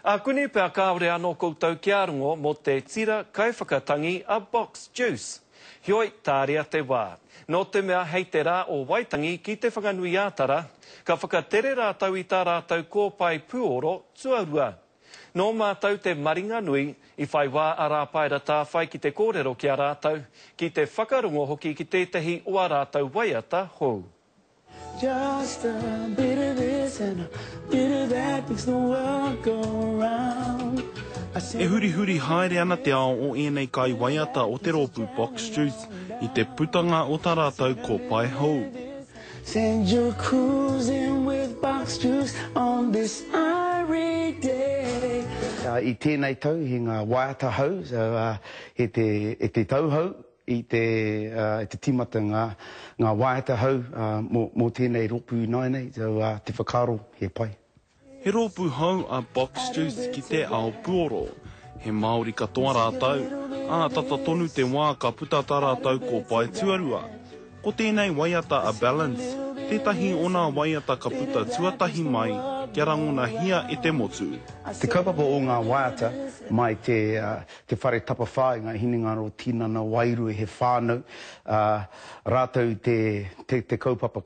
A kuni pea kaore anō koutou ki arongo mo te tira kaiwhakatangi a Box Juice. Hioi tāria te wā. Nō te mea hei te rā o Waitangi ki te whanganui ātara, ka whakatere rātau i tā rātau kōpai puoro tuarua. Nō mātau te maringa nui i whai wā a rāpaira tā whai ki te kōrero ki a rātau, ki te whakarongo hoki ki tētahi o a rātau waiata hou. Just a bit of this and a bit of that makes the world go round. E huri haere ana te ao o enei kai waiata o te rōpū Box Juice i te putanga o tā rātau ko pai hou. Send you cruising with Box Juice on this irie day. I tēnei tau he ngā waiata hou, so e te tauhou, i te timata ngā waiata hou mō tēnei rōpū nai nei, so te whakaro he pai. He rōpū hou a Box Juice ki te ao puoro. He Māori katoa rātau, tata tonu te wā ka puta tā rātau ko pai tuarua. Ko tēnei waiata a Balance, tētahi o nā waiata ka puta tuatahi mai, kia rangona hia e te motu. Te kaupapa o ngā waiata mai te whare tapawhai, ngā hinengaro tinana wairu he whānau, rātau te kaupapa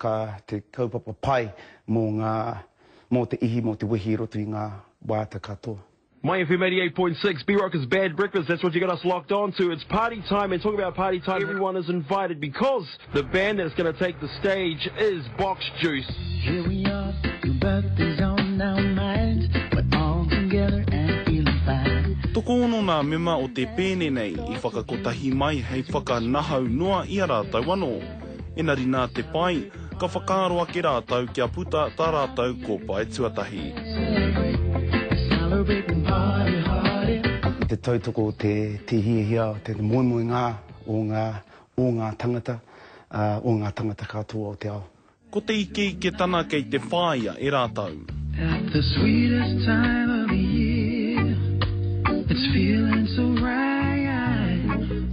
pai mō te ihi, mō te wehi roto i ngā waiata katoa. My FM 88.6, B-Rockers Bad Breakfast, that's what you got us locked on to. It's party time, and talking about party time, everyone is invited because the band that's going to take the stage is Box Juice. Here we are, your birthday's on our minds, we're all together and feeling fine. Toko ono nā mema o te pēne nei i whakakotahi mai hei whakanahau noa i a rātau anō. Enari nā te pai, ka whakaaro ake rātau kia puta tā rātau ko pai tuatahi. Te tautoko te hiahia, te moimoi ngā o ngā tangata katoa o te ao. Ko te ike tana kei te whāia e rātau. At the sweetest time of the year, it's feeling so right.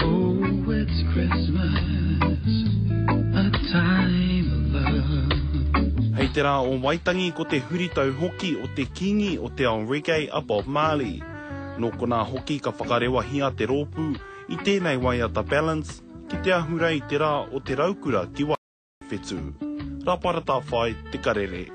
Oh, it's Christmas, a time of love. Hei te rā o Waitangi ko te huritau hoki o te kingi o te ao reggae a Bob Marley. Nō kona hoki ka whakarewa hia te rōpū i tēnei waiata Balance ki te ahurei te rā o te raukura ki wai whetū. Rāpara tā whai te karere.